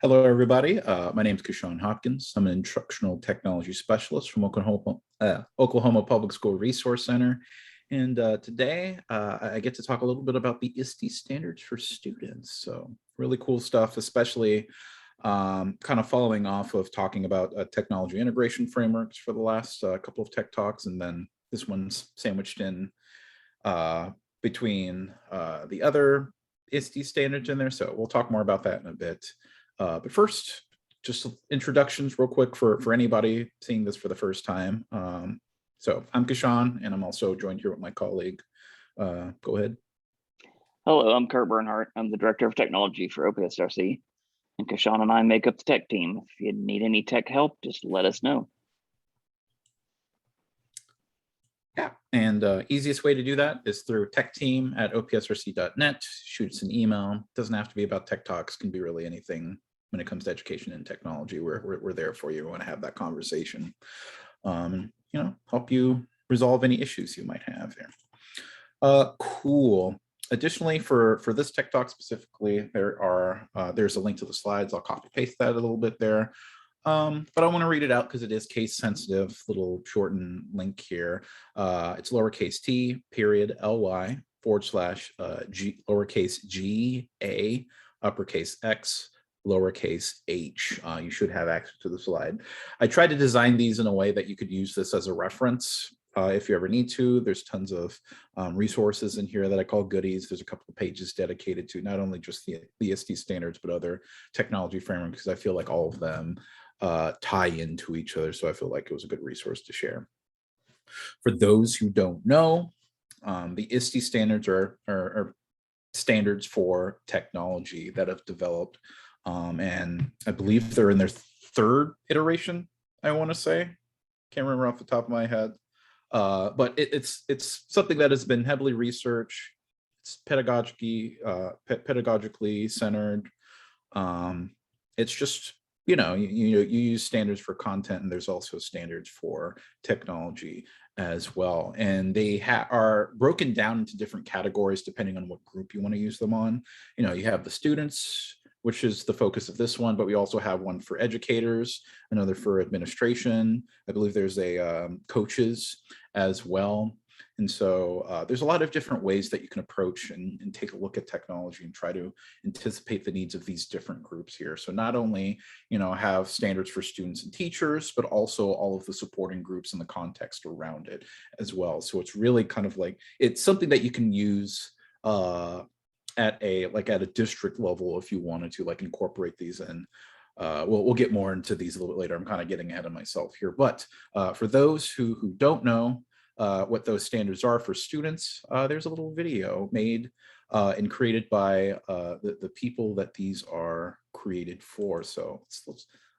Hello, everybody. My name is Kashawn Hopkins. I'm an instructional technology specialist from Oklahoma Public School Resource Center. And today I get to talk a little bit about the ISTE standards for students. So really cool stuff, especially kind of following off of talking about technology integration frameworks for the last couple of tech talks. And then this one's sandwiched in between the other ISTE standards in there. So we'll talk more about that in a bit. But first, just introductions real quick for anybody seeing this for the first time. So I'm Kashawn, and I'm also joined here with my colleague. Go ahead. Hello, I'm Kurt Bernhardt. I'm the Director of Technology for OPSRC. And Kashawn and I make up the tech team. If you need any tech help, just let us know. Yeah, and easiest way to do that is through techteam@opsrc.net. Shoot us an email. Doesn't have to be about tech talks. Can be really anything when it comes to education and technology. We're there for you. We want to have that conversation. Help you resolve any issues you might have there. Cool. Additionally, for this tech talk specifically, there's a link to the slides. I'll copy paste that a little bit there. But I want to read it out because it is case sensitive, little shortened link here. It's lowercase t period ly / g lowercase g a uppercase x lowercase h. You should have access to the slide. I tried to design these in a way that you could use this as a reference if you ever need to. There's tons of resources in here that I call goodies. There's a couple of pages dedicated to not only just the ISTE standards, but other technology frameworks, because I feel like all of them tie into each other. So I feel like it was a good resource to share. For those who don't know, the ISTE standards are standards for technology that have developed. And I believe they're in their third iteration, I want to say. Can't remember off the top of my head. But it's something that has been heavily researched. It's pedagogically centered. It's just, you use standards for content, and there's also standards for technology as well. And they are broken down into different categories depending on what group you want to use them on. You have the students, which is the focus of this one, but we also have one for educators, another for administration. I believe there's a coaches as well. And so there's a lot of different ways that you can approach and take a look at technology and try to anticipate the needs of these different groups here. So not only, have standards for students and teachers, but also all of the supporting groups and the context around it as well. So it's really kind of like, it's something that you can use at a district level if you wanted to incorporate these in. We'll get more into these a little bit later. I'm kind of getting ahead of myself here, but for those who don't know what those standards are for students, there's a little video made and created by the people that these are created for. So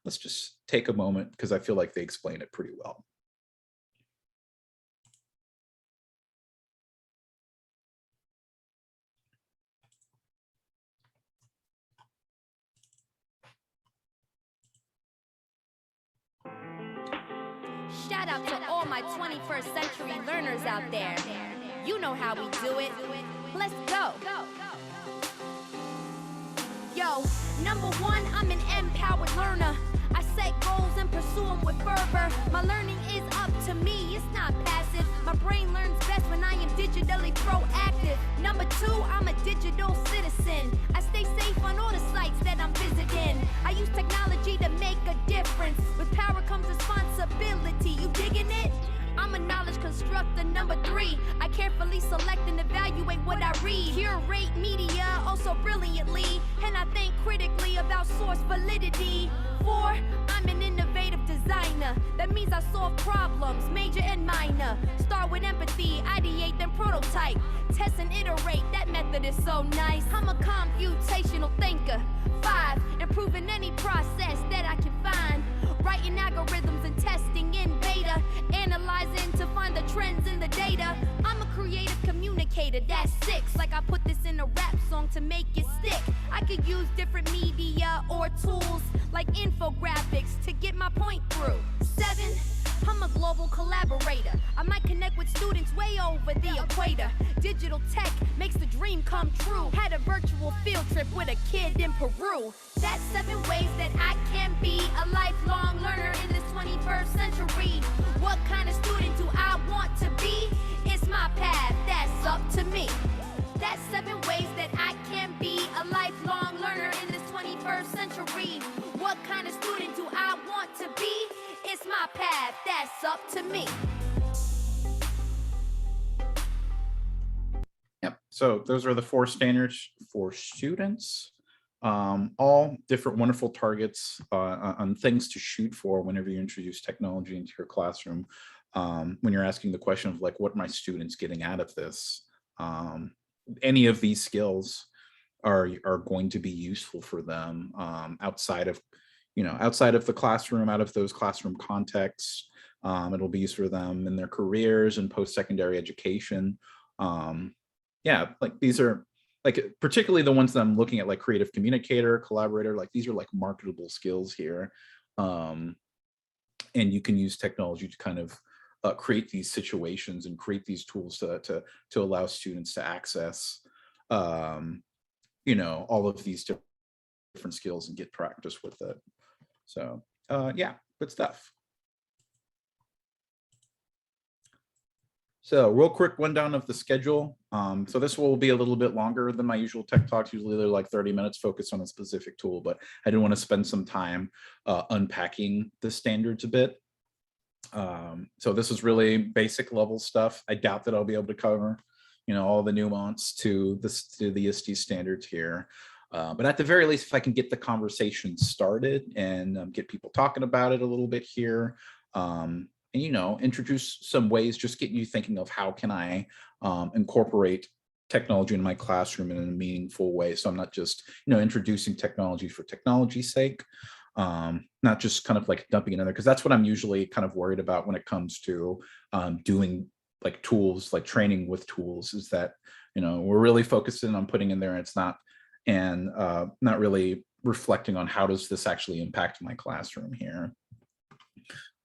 let's just take a moment because I feel like they explain it pretty well. Shout out to all my 21st century learners out there. You know how we do it. Let's go. Yo, number one, I'm an empowered learner. I set goals and pursue them with fervor. My learning is up to me, it's not passive. My brain learns best when I am digitally proactive. Number two, I'm a digital citizen. I stay safe on all the sites that I'm visiting. I use technology to make a difference. With power comes responsibility. You digging it? I'm a knowledge constructor. Number three, I carefully select and evaluate what I read. Curate media also brilliantly, and I think critically about source validity. Four, I'm an innovative designer. That means I solve problems, major and minor. Start with empathy, ideate, then prototype. Test and iterate, that method is so nice. I'm a computational thinker. Five, improving any process that I can find. Writing algorithms and testing in beta. Analyzing to find the trends in the data. I'm a creative communicator, that's six. Like I put this in a rap song to make it stick. I could use different media or tools like infographics to get my point through. Seven, I'm a global collaborator. I might connect with students way over the equator. Digital tech makes the dream come true. Had a virtual field trip with a kid in Peru. That's 7 ways that I can be a lifelong learner in this 21st century. What kind of student do I want to be? It's my path, that's up to me. That's 7 ways that I can be a lifelong learner in this 21st century. What kind of student do I want to be? It's my path, that's up to me. Yep. So those are the 4 standards for students. All different wonderful targets on things to shoot for whenever you introduce technology into your classroom. When you're asking the question of like, what are my students getting out of this? Any of these skills are going to be useful for them outside of the classroom, out of those classroom contexts. It'll be useful for them in their careers and post-secondary education. Yeah, like these are like particularly the ones that I'm looking at, like creative communicator, collaborator, like these are like marketable skills here. And you can use technology to kind of create these situations and create these tools to allow students to access, all of these different skills and get practice with it. So yeah, good stuff. So real quick rundown of the schedule. So this will be a little bit longer than my usual tech talks. Usually they're like 30 minutes focused on a specific tool, but I did want to spend some time unpacking the standards a bit. So this is really basic level stuff. I doubt that I'll be able to cover, all the nuance to the ISTE standards here. But at the very least, if I can get the conversation started and get people talking about it a little bit here, and introduce some ways, just get you thinking of how can I incorporate technology in my classroom in a meaningful way. So I'm not just introducing technology for technology's sake. Not just kind of like dumping it in there, because that's what I'm usually kind of worried about when it comes to doing like tools, like training with tools, is that, we're really focusing on putting in there and it's not, and not really reflecting on how does this actually impact my classroom here.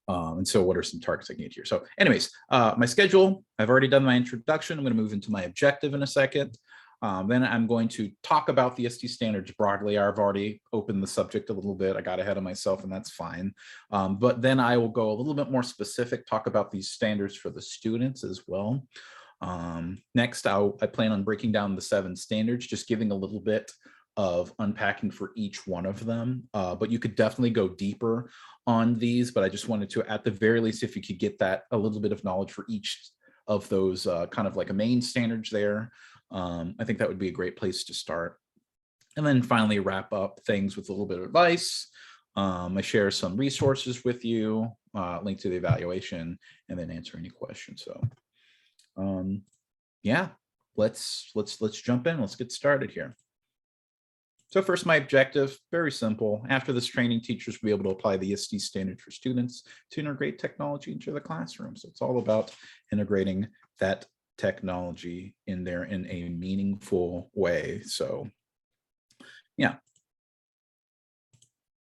And so what are some targets I can get here? So anyways, my schedule, I've already done my introduction. I'm going to move into my objective in a second. Then I'm going to talk about the ISTE standards broadly. I've already opened the subject a little bit. I got ahead of myself and that's fine. But then I will go a little bit more specific, talk about these standards for the students as well. Next, I plan on breaking down the 7 standards, just giving a little bit of unpacking for each one of them. But you could definitely go deeper on these, but I just wanted to, at the very least, if you could get that a little bit of knowledge for each of those kind of like a main standards there. I think that would be a great place to start. And then finally wrap up things with a little bit of advice. I share some resources with you, link to the evaluation, and then answer any questions. So yeah, let's jump in. Let's get started here. So first, my objective, very simple. After this training, teachers will be able to apply the ISTE standard for students to integrate technology into the classroom. So it's all about integrating that technology in there in a meaningful way. So yeah.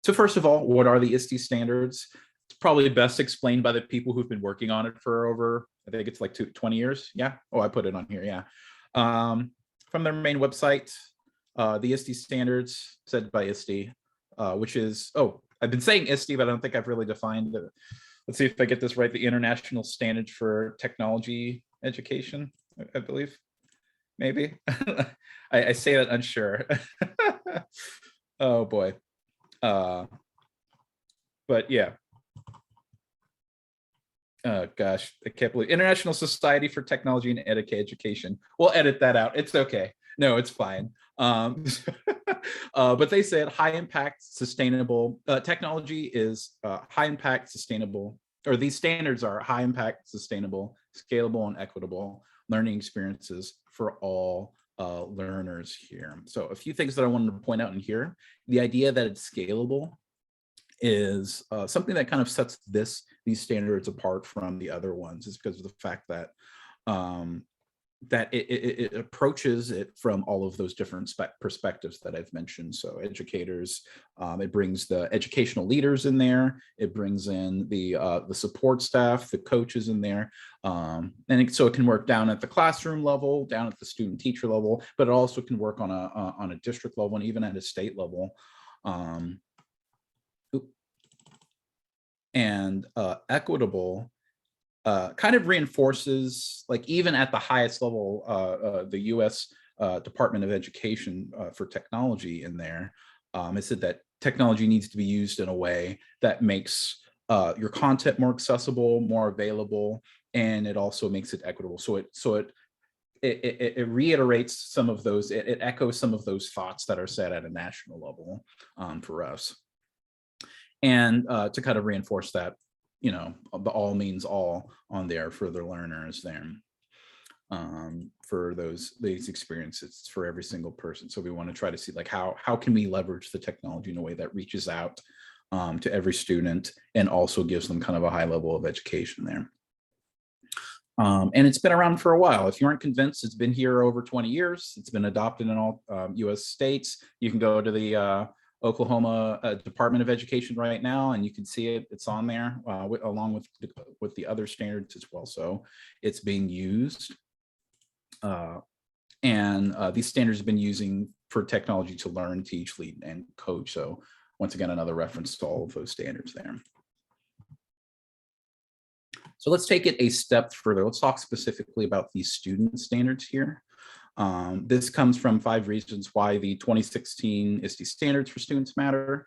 So first of all, what are the ISTE standards? It's probably best explained by the people who've been working on it for over, I think it's like 20 years. Yeah. Oh, I put it on here. Yeah. From their main website, the ISTE standards said by ISTE, which is, I've been saying ISTE, but I don't think I've really defined it. Let's see if I get this right. The International Standards for Technology Education, I believe, maybe. I say that unsure. Oh boy. But yeah. Oh gosh, I can't believe International Society for Technology and Education. We'll edit that out. It's okay. No, it's fine. But they said high impact, sustainable technology is high impact, sustainable, or these standards are high impact, sustainable, scalable, and equitable learning experiences for all learners here. So a few things that I wanted to point out in here. The idea that it's scalable is something that kind of sets these standards apart from the other ones, is because of the fact that that it approaches it from all of those different perspectives that I've mentioned. So educators, it brings the educational leaders in there. It brings in the support staff, the coaches in there. So it can work down at the classroom level, down at the student teacher level, but it also can work on a district level and even at a state level. Equitable kind of reinforces, like even at the highest level, the US Department of Education for technology in there, it said that technology needs to be used in a way that makes your content more accessible, more available, and it also makes it equitable. So it reiterates some of those, it echoes some of those thoughts that are said at a national level for us. And to kind of reinforce that, you know, the all means all on there for the learners there, for these experiences for every single person. So we want to try to see like how can we leverage the technology in a way that reaches out to every student and also gives them kind of a high level of education there. And it's been around for a while. If you aren't convinced, it's been here over 20 years. It's been adopted in all US states. You can go to the Oklahoma Department of Education right now, and you can see it. It's on there along with the other standards as well. So it's being used, and these standards have been using for technology to learn, teach, lead, and coach. So once again, another reference to all of those standards there. So let's take it a step further. Let's talk specifically about these student standards here. This comes from 5 reasons why the 2016 ISTE Standards for Students matter.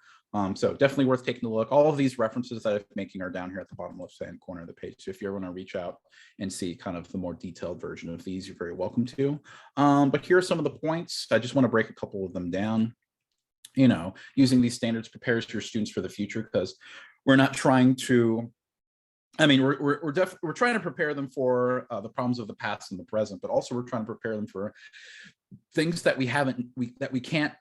So definitely worth taking a look. All of these references that I'm making are down here at the bottom left-hand corner of the page. So if you ever want to reach out and see kind of the more detailed version of these, you're very welcome to. But here are some of the points. I just want to break a couple of them down. You know, using these standards prepares your students for the future, because we're not trying to, I mean, we're trying to prepare them for the problems of the past and the present, but also we're trying to prepare them for things that we can't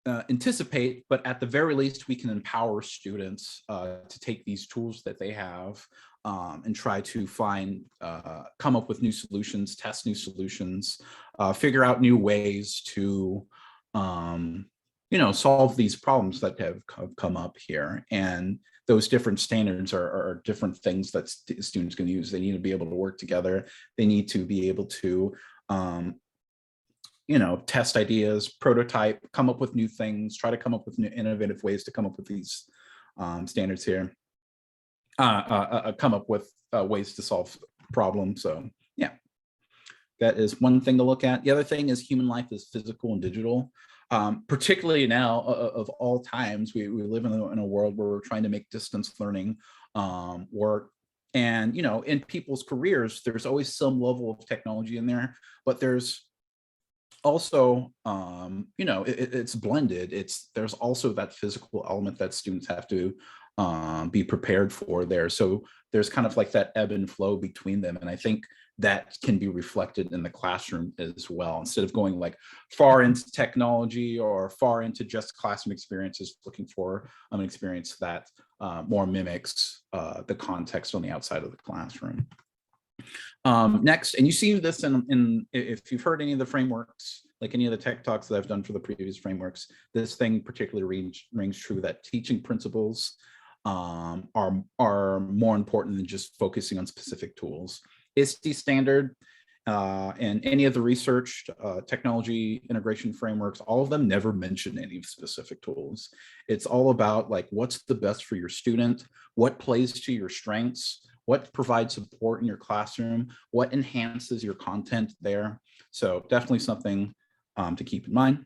anticipate, but at the very least, we can empower students to take these tools that they have and try to come up with new solutions, test new solutions, figure out new ways to, you know, solve these problems that have come up here. And those different standards are different things that students can use. They need to be able to work together. They need to be able to, you know, test ideas, prototype, come up with new things, try to come up with new innovative ways to come up with these standards here, come up with ways to solve problems. So yeah, that is one thing to look at. The other thing is human life is physical and digital. Particularly now, of all times, we live in a world where we're trying to make distance learning work. And, you know, in people's careers, there's always some level of technology in there, but there's also, you know, it's blended. There's also that physical element that students have to be prepared for there. So there's kind of like that ebb and flow between them. And I think that can be reflected in the classroom as well. Instead of going like far into technology or far into just classroom experiences, looking for an experience that more mimics the context on the outside of the classroom. Next, and you see this in if you've heard any of the frameworks, like any of the tech talks that I've done for the previous frameworks, this thing particularly rings true, that teaching principles are more important than just focusing on specific tools. ISTE standard and any of the researched technology integration frameworks, all of them never mention any specific tools. It's all about like, what's the best for your student, what plays to your strengths, what provides support in your classroom, what enhances your content there. So definitely something to keep in mind.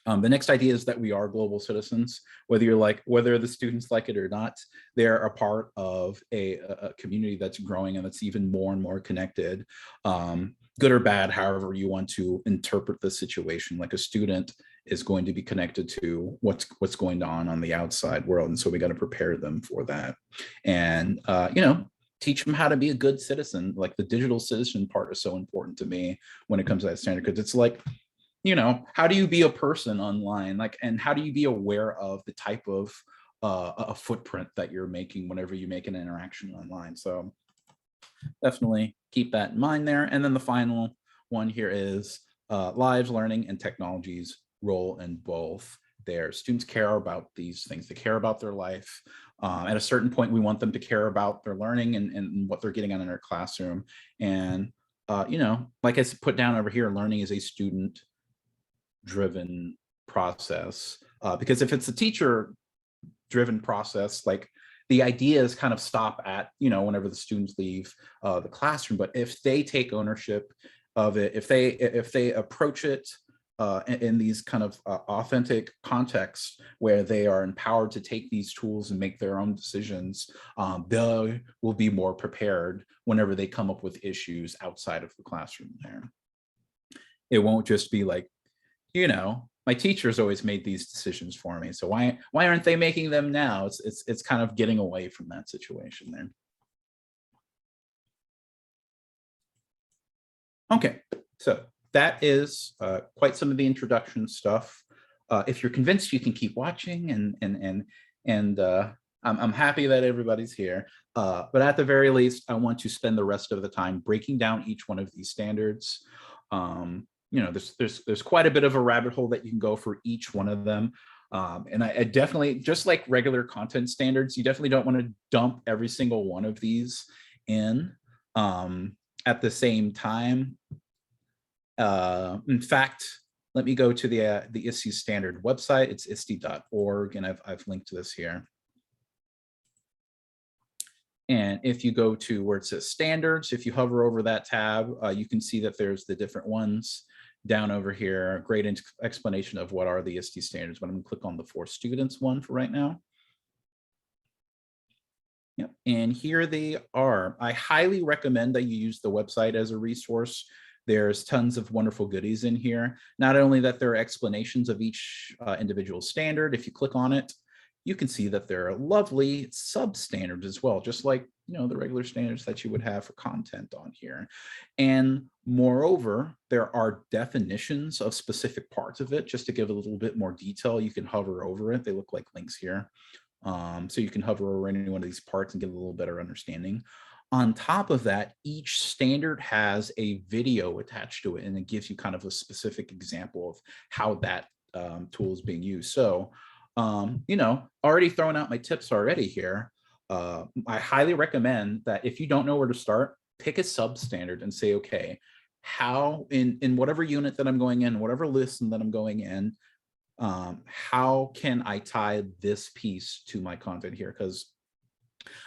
The next idea is that we are global citizens, whether the students like it or not. They're a part of a community that's growing and that's even more and more connected, good or bad, however you want to interpret the situation. Like a student is going to be connected to what's going on the outside world. And so we got to prepare them for that. And, you know, teach them how to be a good citizen. Like the digital citizen part is so important to me when it comes to that standard, because it's like, you know, how do you be a person online? Like, and how do you be aware of the type of a footprint that you're making whenever you make an interaction online? So definitely keep that in mind there. And then the final one here is lives, learning, and technologies role in both. Their students care about these things. They care about their life. At a certain point, we want them to care about their learning and what they're getting on in their classroom. And, you know, like I put down over here, learning is a student-driven process. Because if it's a teacher-driven process, like the ideas kind of stop at, you know, whenever the students leave the classroom. But if they take ownership of it, if they approach it in these kind of authentic contexts where they are empowered to take these tools and make their own decisions, they will be more prepared whenever they come up with issues outside of the classroom there. It won't just be like, you know, my teachers always made these decisions for me, so why aren't they making them now? It's kind of getting away from that situation there. Okay, so that is quite some of the introduction stuff. If you're convinced, you can keep watching, and I'm happy that everybody's here. But at the very least, I want to spend the rest of the time breaking down each one of these standards. You know, there's quite a bit of a rabbit hole that you can go for each one of them. And I definitely, just like regular content standards, you definitely don't want to dump every single one of these in at the same time. In fact, let me go to the ISTE standard website. It's ISTE.org, and I've linked to this here. And if you go to where it says standards, if you hover over that tab, you can see that there's the different ones down over here. Great explanation of what are the ISTE standards. But I'm going to click on the for students one for right now. Yep. And here they are. I highly recommend that you use the website as a resource. There's tons of wonderful goodies in here. Not only that there are explanations of each individual standard. If you click on it, you can see that there are lovely sub-standards as well, just like, you know, the regular standards that you would have for content on here. And moreover, there are definitions of specific parts of it. Just to give a little bit more detail, you can hover over it. They look like links here. So you can hover over any one of these parts and get a little better understanding. On top of that, each standard has a video attached to it, and it gives you kind of a specific example of how that tool is being used. So, you know, already throwing out my tips already here. I highly recommend that if you don't know where to start, pick a substandard and say, okay, how in whatever unit that I'm going in, whatever lesson that I'm going in, how can I tie this piece to my content here? Because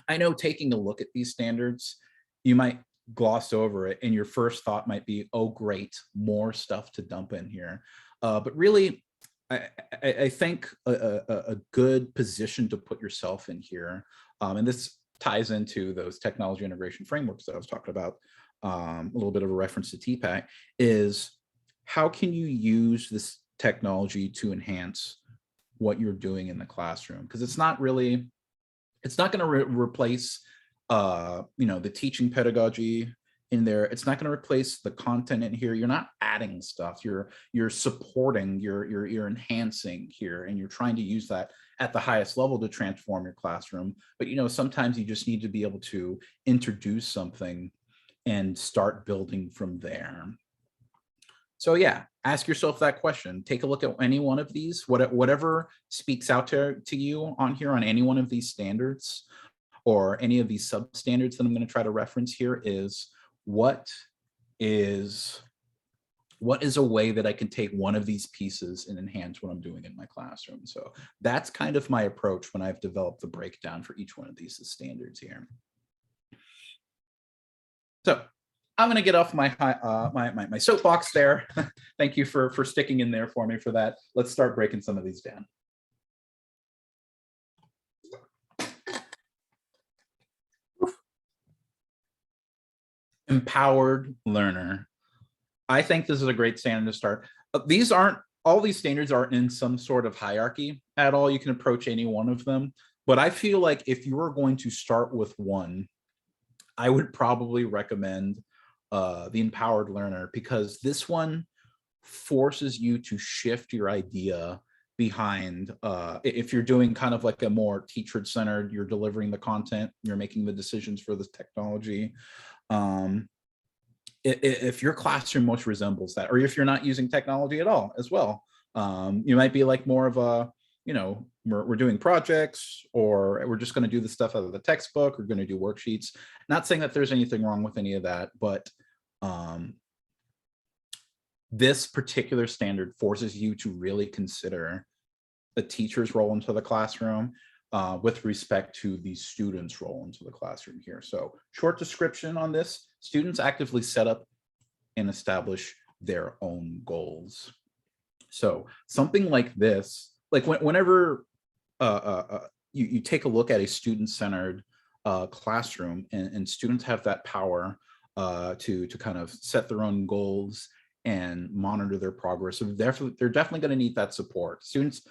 I know taking a look at these standards, you might gloss over it and your first thought might be, oh, great, more stuff to dump in here. But really, I think a good position to put yourself in here, and this ties into those technology integration frameworks that I was talking about, a little bit of a reference to TPAC, is how can you use this technology to enhance what you're doing in the classroom? Because it's not really, it's not going to replace, you know, the teaching pedagogy in there. It's not going to replace the content in here. You're not adding stuff. You're supporting. You're enhancing here, and you're trying to use that at the highest level to transform your classroom. But you know, sometimes you just need to be able to introduce something and start building from there. So yeah, ask yourself that question. Take a look at any one of these, whatever speaks out to you on here on any one of these standards or any of these sub-standards that I'm going to try to reference here is what is a way that I can take one of these pieces and enhance what I'm doing in my classroom. So that's kind of my approach when I've developed the breakdown for each one of these standards here. So I'm going to get off my my soapbox there. Thank you for sticking in there for me for that. Let's start breaking some of these down. Empowered learner. I think this is a great standard to start. All these standards aren't in some sort of hierarchy at all. You can approach any one of them. But I feel like if you were going to start with one, I would probably recommend the empowered learner, because this one forces you to shift your idea behind, if you're doing kind of like a more teacher-centered, you're delivering the content, you're making the decisions for this technology. If your classroom most resembles that, or if you're not using technology at all as well, you might be like more of a, you know, we're doing projects, or we're just going to do the stuff out of the textbook, we're going to do worksheets. Not saying that there's anything wrong with any of that, but this particular standard forces you to really consider the teacher's role into the classroom with respect to the student's role into the classroom here. So short description on this: students actively set up and establish their own goals. So something like this, like whenever you take a look at a student-centered classroom, and students have that power to kind of set their own goals and monitor their progress. So they're definitely going to need that support. Students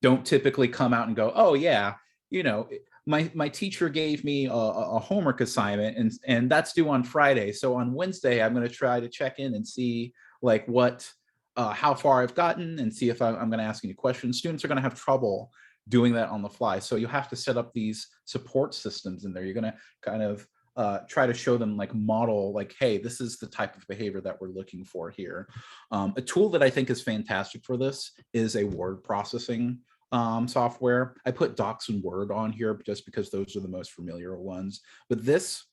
don't typically come out and go, oh yeah, you know, my teacher gave me a homework assignment, and that's due on Friday. So on Wednesday, I'm going to try to check in and see like how far I've gotten, and see if I'm going to ask any questions. Students are going to have trouble doing that on the fly. So you have to set up these support systems in there. You're going to kind of try to show them, like, model, like, hey, this is the type of behavior that we're looking for here. A tool that I think is fantastic for this is a word processing software. I put Docs and Word on here just because those are the most familiar ones. But this,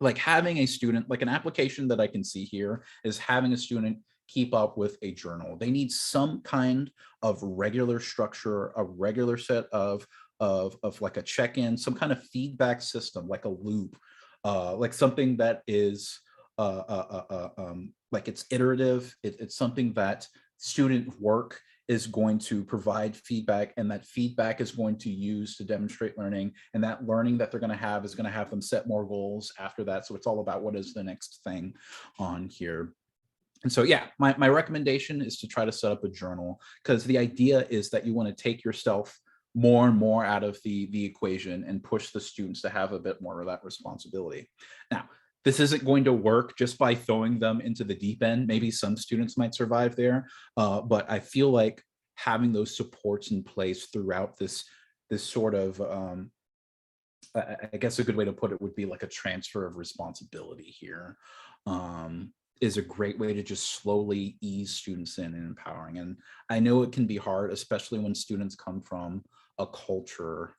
like, having a student, like an application that I can see here is having a student keep up with a journal. They need some kind of regular structure, a regular set of like a check-in, some kind of feedback system, like a loop, like something that is like it's iterative. It's something that student work is going to provide feedback, and that feedback is going to use to demonstrate learning, and that learning that they're going to have is going to have them set more goals after that. So it's all about what is the next thing on here. And so, yeah, my recommendation is to try to set up a journal, because the idea is that you want to take yourself more and more out of the equation and push the students to have a bit more of that responsibility. Now, this isn't going to work just by throwing them into the deep end. Maybe some students might survive there, but I feel like having those supports in place throughout this sort of, I guess a good way to put it would be like a transfer of responsibility here, is a great way to just slowly ease students in and empowering. And I know it can be hard, especially when students come from a culture.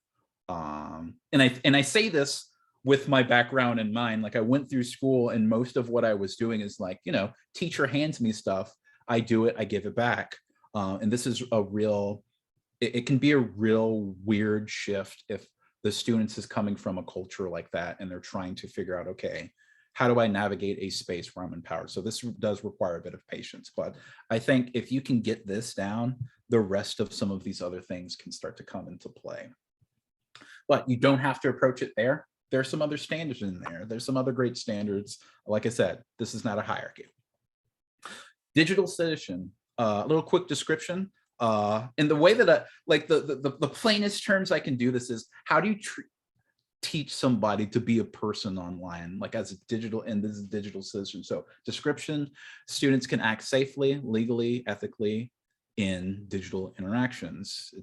And I say this with my background in mind. Like, I went through school, and most of what I was doing is like, you know, teacher hands me stuff, I do it, I give it back. And this is a real, it can be a real weird shift if the students is coming from a culture like that, and they're trying to figure out, okay, how do I navigate a space where I'm empowered? So this does require a bit of patience, but I think if you can get this down, the rest of some of these other things can start to come into play. But you don't have to approach it there. There's some other standards in there. There's some other great standards. Like I said, this is not a hierarchy. Digital citizen, a little quick description. And the way that I, like the plainest terms I can do this is, how do you teach somebody to be a person online, like as a digital, and this is digital citizen. So description: students can act safely, legally, ethically in digital interactions.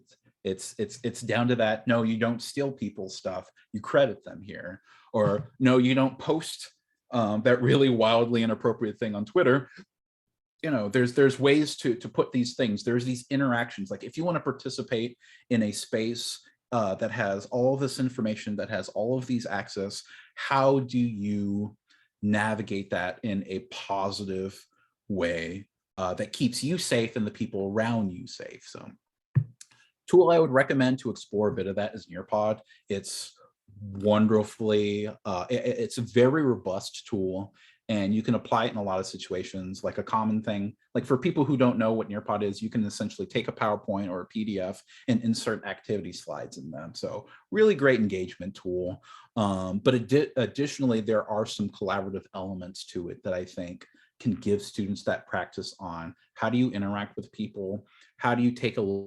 It's down to that. No, you don't steal people's stuff, you credit them here. Or no, you don't post that really wildly inappropriate thing on Twitter. You know, there's ways to put these things. There's these interactions. Like, if you want to participate in a space that has all this information, that has all of these access, how do you navigate that in a positive way that keeps you safe and the people around you safe? So, tool I would recommend to explore a bit of that is Nearpod. It's wonderfully, it's a very robust tool, and you can apply it in a lot of situations. Like, a common thing, like for people who don't know what Nearpod is, you can essentially take a PowerPoint or a PDF and insert activity slides in them. So really great engagement tool. But additionally, there are some collaborative elements to it that I think can give students that practice on how do you interact with people? How do you take a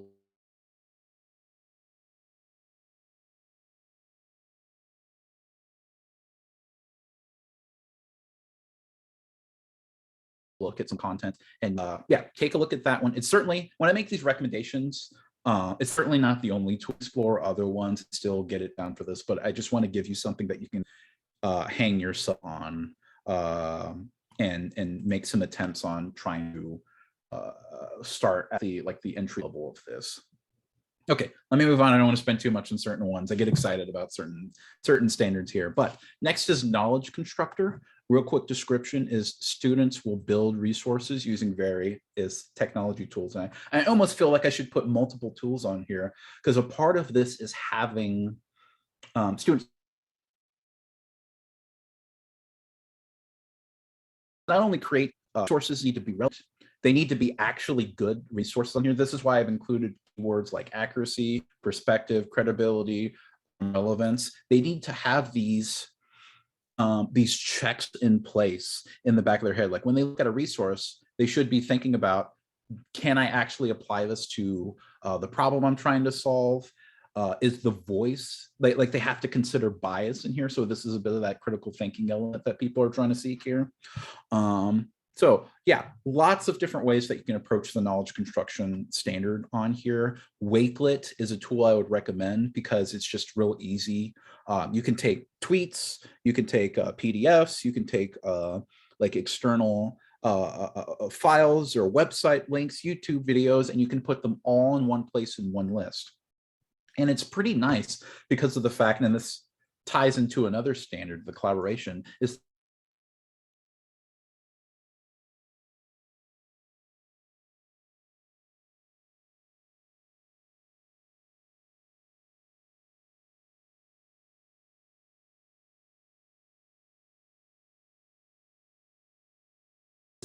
look at some content, and yeah, take a look at that one. It's certainly, when I make these recommendations, It's certainly not the only to explore other ones, still get it down for this, but I just want to give you something that you can hang yourself on and make some attempts on trying to start at the entry level of this. Okay, let me move on. I don't want to spend too much on certain ones. I get excited about certain standards here, but next is knowledge constructor. Real quick description is students will build resources using various technology tools. And I almost feel like I should put multiple tools on here because a part of this is having students not only create sources need to be relevant, they need to be actually good resources on here. This is why I've included words like accuracy, perspective, credibility, relevance. They need to have these checks in place in the back of their head. Like when they look at a resource, they should be thinking about, can I actually apply this to the problem I'm trying to solve? Is the voice, like they have to consider bias in here. So this is a bit of that critical thinking element that people are trying to seek here. So yeah, lots of different ways that you can approach the knowledge construction standard on here. Wakelet is a tool I would recommend because it's just real easy. You can take tweets, you can take PDFs, you can take like external files or website links, YouTube videos, and you can put them all in one place in one list. And it's pretty nice because of the fact, and this ties into another standard, the collaboration, is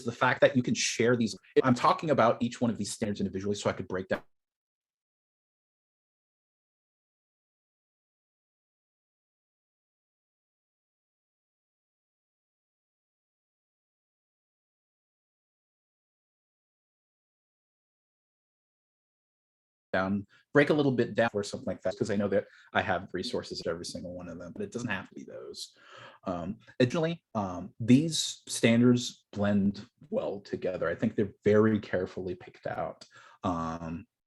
the fact that you can share these. I'm talking about each one of these standards individually so I could break down break a little bit down or something like that, because I know that I have resources at every single one of them, but it doesn't have to be those. Additionally, these standards blend well together. I think they're very carefully picked out.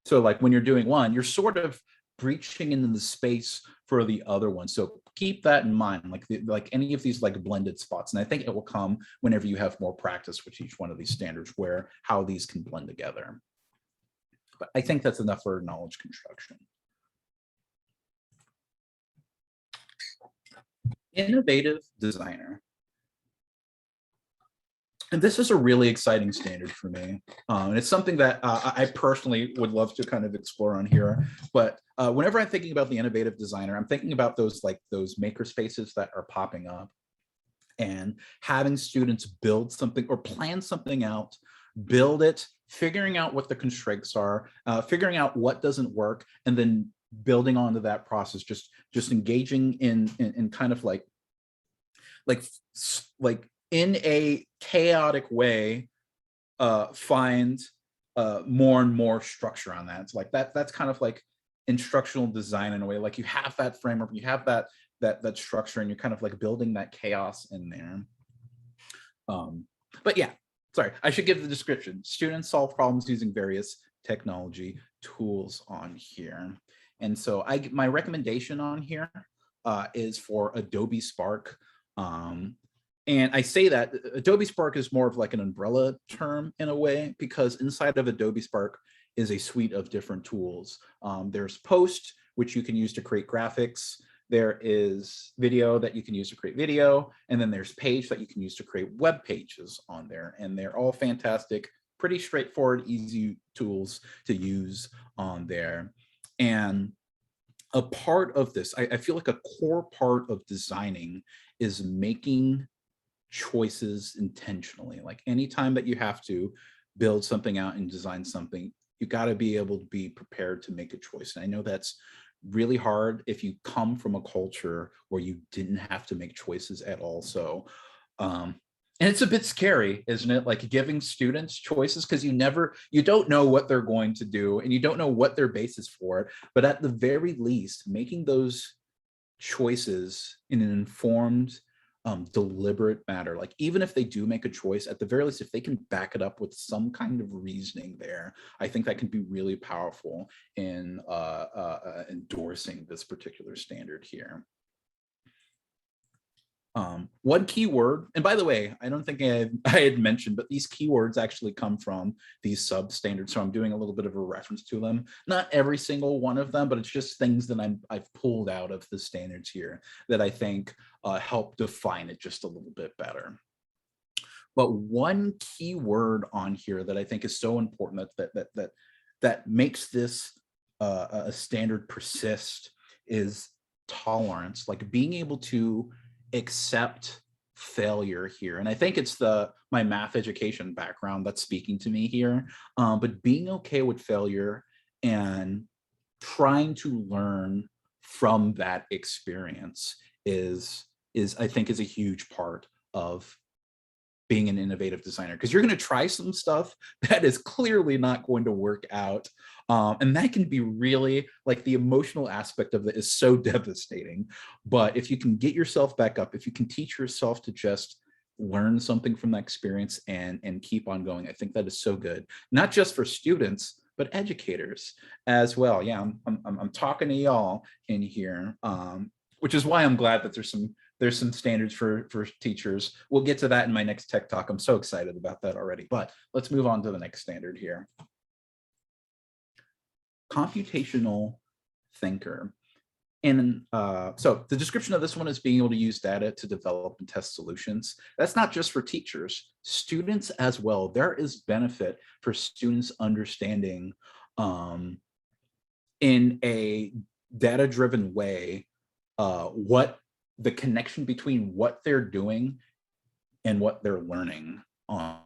So like when you're doing one, you're sort of breaching into the space for the other one. So keep that in mind, like any of these like blended spots. And I think it will come whenever you have more practice with each one of these standards, where how these can blend together. But I think that's enough for knowledge construction. Innovative designer. And this is a really exciting standard for me. And it's something that I personally would love to kind of explore on here. But whenever I'm thinking about the innovative designer, I'm thinking about those maker spaces that are popping up and having students build something or plan something out, build it, figuring out what the constraints are, figuring out what doesn't work, and then building onto that process, just engaging in kind of like in a chaotic way, find more and more structure on that. It's like that's kind of like instructional design in a way. Like you have that framework, you have that structure, and you're kind of like building that chaos in there. But yeah. Sorry, I should give the description. Students solve problems using various technology tools on here. And so my recommendation on here is for Adobe Spark. And I say that Adobe Spark is more of like an umbrella term in a way, because inside of Adobe Spark is a suite of different tools. There's Post, which you can use to create graphics. There is video that you can use to create video, and then there's Page that you can use to create web pages on there. And they're all fantastic, pretty straightforward, easy tools to use on there. And a part of this, I feel like a core part of designing is making choices intentionally. Like anytime that you have to build something out and design something, you got to be able to be prepared to make a choice. And I know that's really hard if you come from a culture where you didn't have to make choices at all. So and it's a bit scary, isn't it? Like giving students choices, because you don't know what they're going to do, and you don't know what their basis for it. But at the very least, making those choices in an informed deliberate matter. Like even if they do make a choice, at the very least, if they can back it up with some kind of reasoning there, I think that can be really powerful in endorsing this particular standard here. One keyword, and by the way, I don't think I had mentioned, but these keywords actually come from these sub-standards, so I'm doing a little bit of a reference to them. Not every single one of them, but it's just things that I've pulled out of the standards here that I think help define it just a little bit better. But one keyword on here that I think is so important that makes this a standard persist is tolerance, like being able to accept failure here. And I think it's my math education background that's speaking to me here, but being okay with failure and trying to learn from that experience is I think is a huge part of being an innovative designer, because you're going to try some stuff that is clearly not going to work out. And that can be really, like, the emotional aspect of it is so devastating. But if you can get yourself back up, if you can teach yourself to just learn something from that experience and keep on going, I think that is so good, not just for students, but educators as well. Yeah, I'm talking to y'all in here, which is why I'm glad that there's some standards for teachers. We'll get to that in my next tech talk. I'm so excited about that already, but let's move on to the next standard here. Computational Thinker. And so the description of this one is being able to use data to develop and test solutions. That's not just for teachers, students as well. There is benefit for students understanding in a data-driven way what the connection between what they're doing and what they're learning on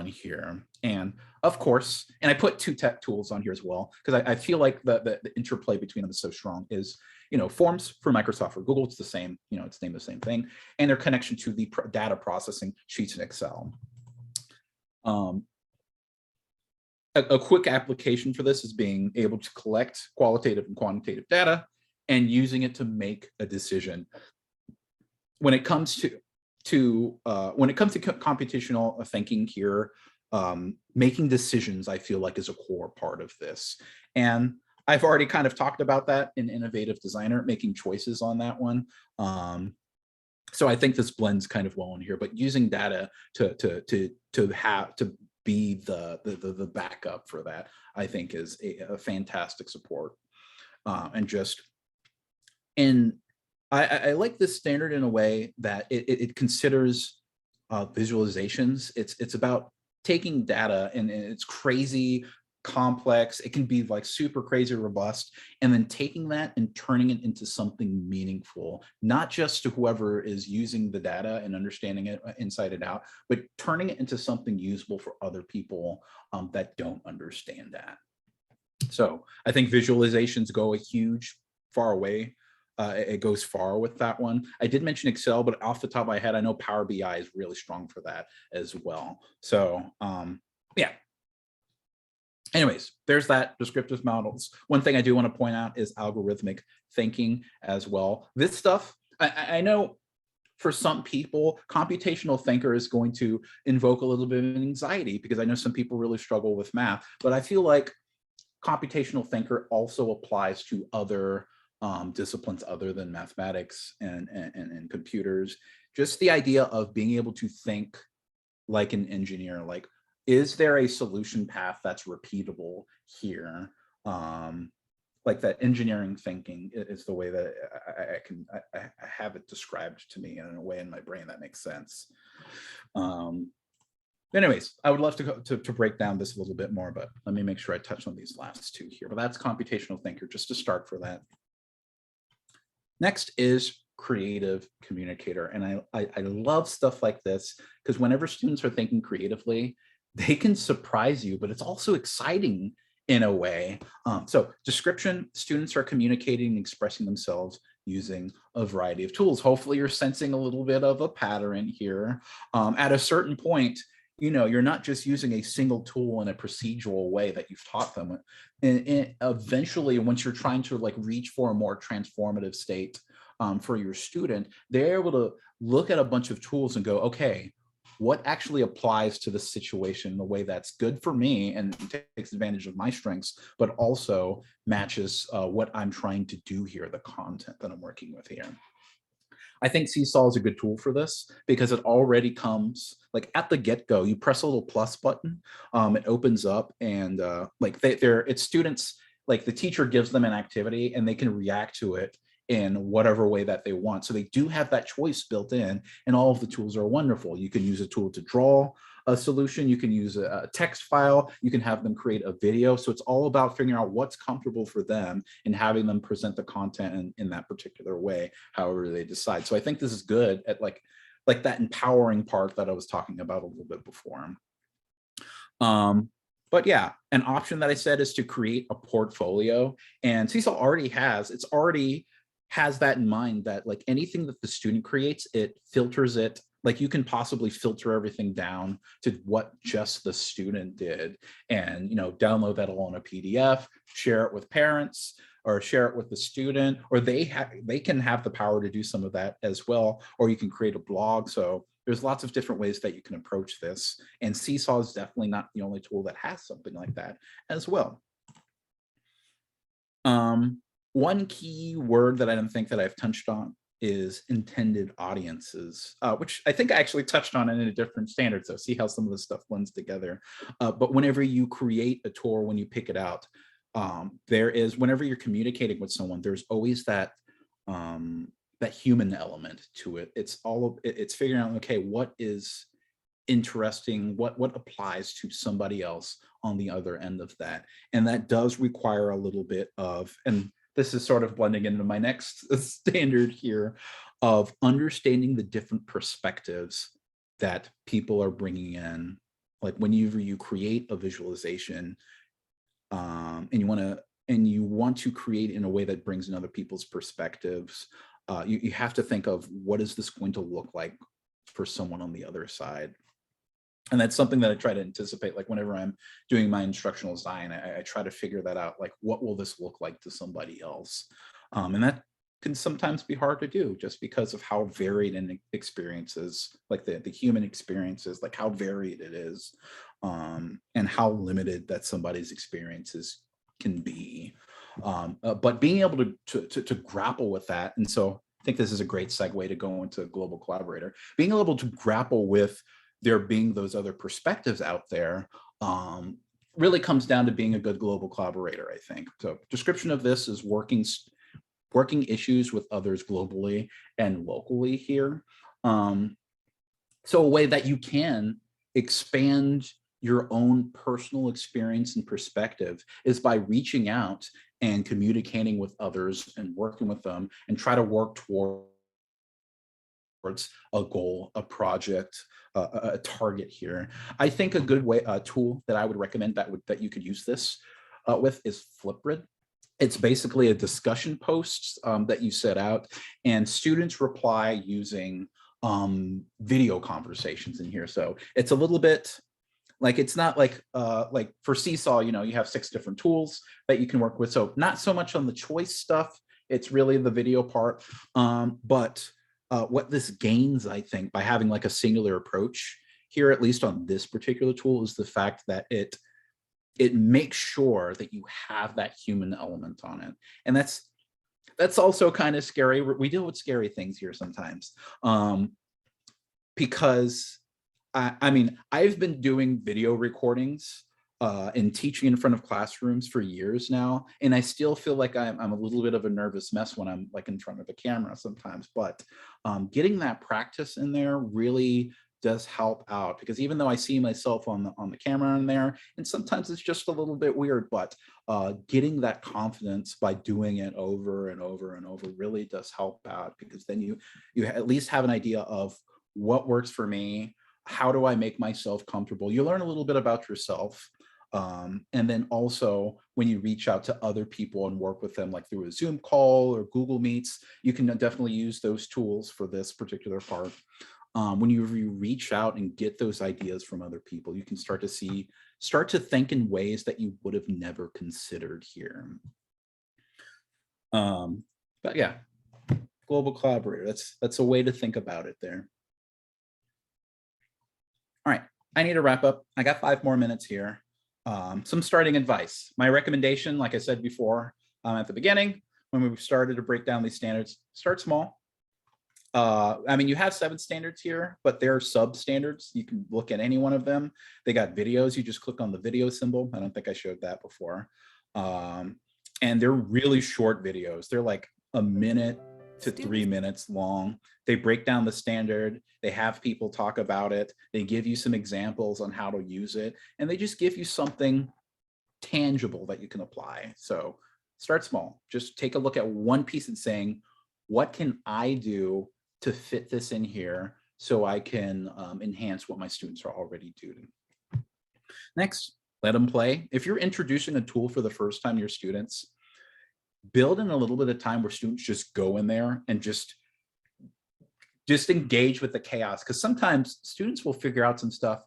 here. And of course, and I put two tech tools on here as well, because I feel like the interplay between them is so strong, is, Forms for Microsoft or Google, it's the same, it's named the same thing, and their connection to the data processing, Sheets and Excel. A quick application for this is being able to collect qualitative and quantitative data and using it to make a decision. When it comes to computational thinking here, making decisions, I feel like, is a core part of this. And I've already kind of talked about that in Innovative Designer, making choices on that one. So I think this blends kind of well in here, but using data to be the backup for that, I think is a fantastic support. And I like this standard in a way that it considers visualizations. It's about taking data, and it's crazy complex. It can be like super crazy robust, and then taking that and turning it into something meaningful, not just to whoever is using the data and understanding it inside and out, but turning it into something usable for other people that don't understand that. So I think visualizations go a huge far away. It goes far with that one. I did mention Excel, but off the top of my head, I know Power BI is really strong for that as well. So yeah. Anyways, there's that descriptive models. One thing I do want to point out is algorithmic thinking as well. This stuff, I know for some people, computational thinker is going to invoke a little bit of anxiety, because I know some people really struggle with math, but I feel like computational thinker also applies to other disciplines other than mathematics and computers. Just the idea of being able to think like an engineer, like, is there a solution path that's repeatable here? Like that engineering thinking is the way that I have it described to me in a way in my brain that makes sense. Anyways, I would love to break down this a little bit more, but let me make sure I touch on these last two here. But that's computational thinker, just to start for that. Next is creative communicator. And I love stuff like this, because whenever students are thinking creatively, they can surprise you, but it's also exciting in a way. So description, students are communicating and expressing themselves using a variety of tools. Hopefully you're sensing a little bit of a pattern here. At a certain point, you're not just using a single tool in a procedural way that you've taught them. And eventually, once you're trying to reach for a more transformative state, for your student, they're able to look at a bunch of tools and go, okay, what actually applies to the situation in a way that's good for me and takes advantage of my strengths, but also matches what I'm trying to do here, the content that I'm working with here. I think Seesaw is a good tool for this because it already comes like at the get-go. You press a little plus button, it opens up, and like it's students, like the teacher gives them an activity and they can react to it in whatever way that they want. So they do have that choice built in, and all of the tools are wonderful. You can use a tool to draw a solution, you can use a text file, you can have them create a video. So it's all about figuring out what's comfortable for them and having them present the content in that particular way, however they decide. So I think this is good at like that empowering part that I was talking about a little bit before. But yeah, an option that I said is to create a portfolio, and Seesaw already has that in mind, that like anything that the student creates, it filters it. Like you can possibly filter everything down to what just the student did, and download that all in a PDF, share it with parents, or share it with the student, or they can have the power to do some of that as well, or you can create a blog. So there's lots of different ways that you can approach this, and Seesaw is definitely not the only tool that has something like that as well. One key word that I don't think that I've touched on is intended audiences, which I think I actually touched on in a different standard. So see how some of this stuff blends together. But whenever you create a tool, when you pick it out, whenever you're communicating with someone, there's always that human element to it. It's figuring out, okay, what is interesting, what applies to somebody else on the other end of that. And that does require a little bit of, and this is sort of blending into my next standard here, of understanding the different perspectives that people are bringing in. Like whenever you create a visualization, and you want to create in a way that brings in other people's perspectives, you have to think of what is this going to look like for someone on the other side. And that's something that I try to anticipate. Like whenever I'm doing my instructional design, I try to figure that out. Like, what will this look like to somebody else? And that can sometimes be hard to do just because of how varied in experiences, like the human experiences, like how varied it is, and how limited that somebody's experiences can be. But being able to grapple with that. And so I think this is a great segue to go into Global Collaborator. Being able to grapple with there being those other perspectives out there really comes down to being a good global collaborator, I think. So description of this is working issues with others globally and locally here. So a way that you can expand your own personal experience and perspective is by reaching out and communicating with others and working with them and try to work towards a goal, a project, a target here. I think a good tool that I would recommend that you could use this with is Flipgrid. It's basically a discussion post that you set out, and students reply using video conversations in here. So it's a little bit like, it's not like for Seesaw, you have 6 different tools that you can work with. So not so much on the choice stuff. It's really the video part. But what this gains, I think, by having like a singular approach here, at least on this particular tool, is the fact that it makes sure that you have that human element on it. And that's also kind of scary. We deal with scary things here sometimes, because I mean, I've been doing video recordings and teaching in front of classrooms for years now, and I still feel like I'm a little bit of a nervous mess when I'm like in front of a camera sometimes. But getting that practice in there really does help out, because even though I see myself on the camera in there, and sometimes it's just a little bit weird, but getting that confidence by doing it over and over and over really does help out, because then you at least have an idea of what works for me. How do I make myself comfortable? You learn a little bit about yourself. And then also when you reach out to other people and work with them, like through a Zoom call or Google Meets, you can definitely use those tools for this particular part. When you reach out and get those ideas from other people, you can start to think in ways that you would have never considered here. But yeah, global collaborator. That's a way to think about it there. All right, I need to wrap up. I got 5 more minutes here. Some starting advice. My recommendation, like I said before at the beginning, when we started to break down these standards, start small. I mean, you have 7 standards here, but they're sub-standards. You can look at any one of them. They got videos. You just click on the video symbol. I don't think I showed that before. And they're really short videos. They're like a minute to 3 minutes long. They break down the standard. They have people talk about it. They give you some examples on how to use it. And they just give you something tangible that you can apply. So start small. Just take a look at one piece and saying, what can I do to fit this in here so I can enhance what my students are already doing? Next, let them play. If you're introducing a tool for the first time to your students, build in a little bit of time where students just go in there and just engage with the chaos, because sometimes students will figure out some stuff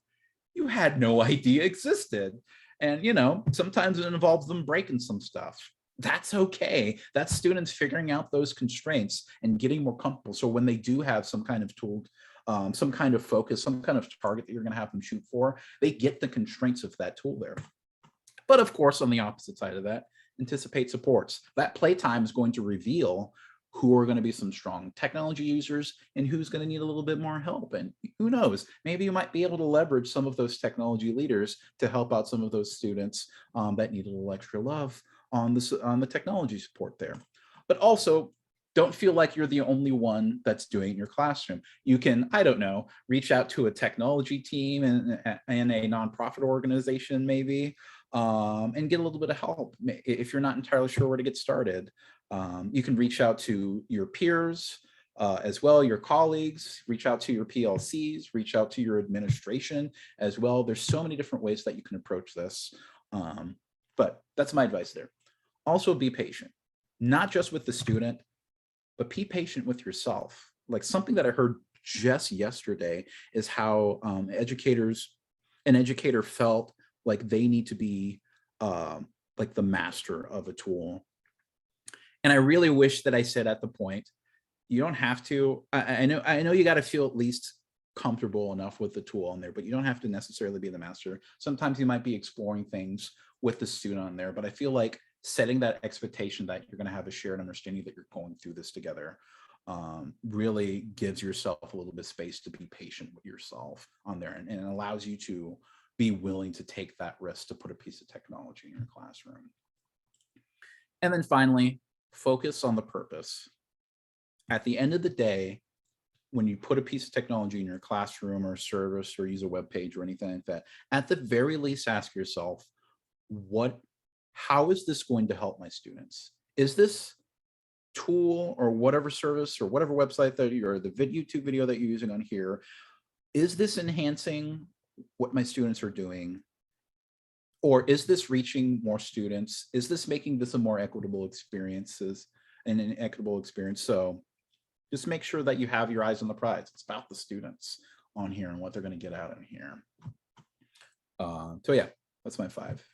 you had no idea existed. And, you know, sometimes it involves them breaking some stuff. That's okay. That's students figuring out those constraints and getting more comfortable. So when they do have some kind of tool, some kind of focus, some kind of target that you're going to have them shoot for, they get the constraints of that tool there. But of course, on the opposite side of that, anticipate supports. That playtime is going to reveal who are going to be some strong technology users and who's going to need a little bit more help. And who knows, maybe you might be able to leverage some of those technology leaders to help out some of those students that need a little extra love on the technology support there. But also, don't feel like you're the only one that's doing it in your classroom. You can, I don't know, reach out to a technology team in a nonprofit organization maybe, and get a little bit of help. If you're not entirely sure where to get started, you can reach out to your peers as well, your colleagues, reach out to your PLCs, reach out to your administration as well. There's so many different ways that you can approach this. But that's my advice there. Also be patient, not just with the student, but be patient with yourself. Like something that I heard just yesterday is how an educator felt like they need to be like the master of a tool. And I really wish that I said at the point, you don't have to, I know you got to feel at least comfortable enough with the tool on there, but you don't have to necessarily be the master. Sometimes you might be exploring things with the student on there, but I feel like setting that expectation that you're going to have a shared understanding that you're going through this together really gives yourself a little bit of space to be patient with yourself on there, and it allows you to be willing to take that risk to put a piece of technology in your classroom. And then finally, focus on the purpose. At the end of the day, when you put a piece of technology in your classroom or service or use a web page or anything like that, at the very least, ask yourself, how is this going to help my students? Is this tool or whatever service or whatever website that you're, the YouTube video that you're using on here, is this enhancing what my students are doing? Or is this reaching more students? Is this making this a more equitable experiences and an equitable experience? So just make sure that you have your eyes on the prize. It's about the students on here and what they're going to get out in here. So yeah, that's my 5.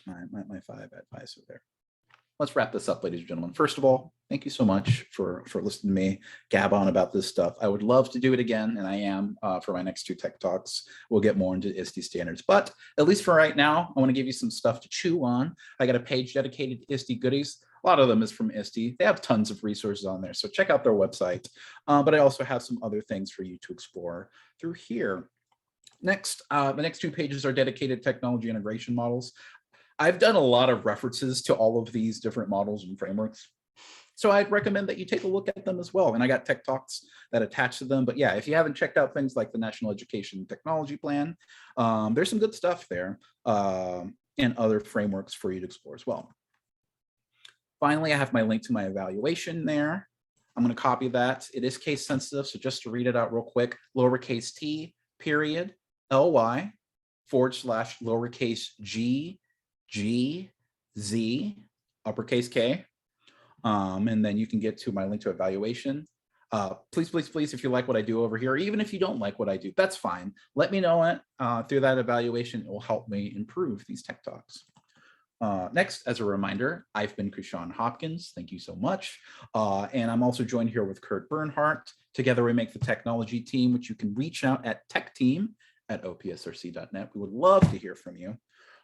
My 5 advice there. Let's wrap this up, ladies and gentlemen. First of all, thank you so much for listening to me gab on about this stuff. I would love to do it again, and I am for my next 2 Tech Talks. We'll get more into ISTE standards, but at least for right now, I want to give you some stuff to chew on. I got a page dedicated to ISTE goodies. A lot of them is from ISTE. They have tons of resources on there, so check out their website. But I also have some other things for you to explore through here. Next, the next 2 pages are dedicated technology integration models. I've done a lot of references to all of these different models and frameworks, so I'd recommend that you take a look at them as well. And I got TechTalks that attach to them. But yeah, if you haven't checked out things like the National Education Technology Plan, there's some good stuff there and other frameworks for you to explore as well. Finally, I have my link to my evaluation there. I'm going to copy that. It is case sensitive, so just to read it out real quick, lowercase t period ly / lowercase g G, Z, uppercase K, and then you can get to my link to evaluation. Please, please, please, if you like what I do over here, even if you don't like what I do, that's fine. Let me know it through that evaluation. It will help me improve these Tech Talks. Next, as a reminder, I've been Krishan Hopkins. Thank you so much. And I'm also joined here with Kurt Bernhardt. Together we make the technology team, which you can reach out at techteam@opsrc.net. We would love to hear from you.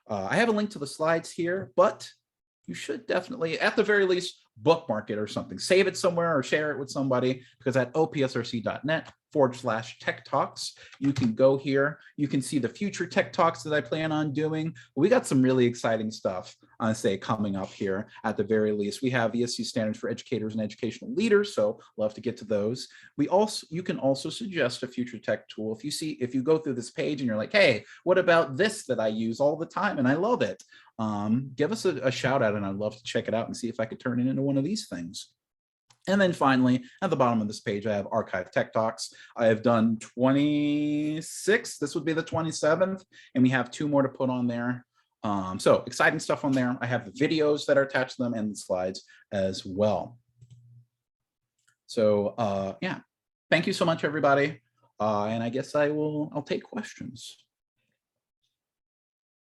I have a link to the slides here, but you should definitely, at the very least, bookmark it or something. Save it somewhere or share it with somebody, because at opsrc.net/TechTalks, you can go here. You can see the future Tech Talks that I plan on doing. We got some really exciting stuff, say, coming up here. At the very least, we have ISTE Standards for educators and educational leaders, so love to get to those. You can also suggest a future tech tool. If you go through this page and you're like, hey, what about this that I use all the time and I love it? Give us a shout out, and I'd love to check it out and see if I could turn it into one of these things. And then finally, at the bottom of this page, I have archived Tech Talks. I have done 26. This would be the 27th, and we have 2 more to put on there. So exciting stuff on there. I have the videos that are attached to them and the slides as well. So yeah, thank you so much, everybody. And I guess I'll take questions.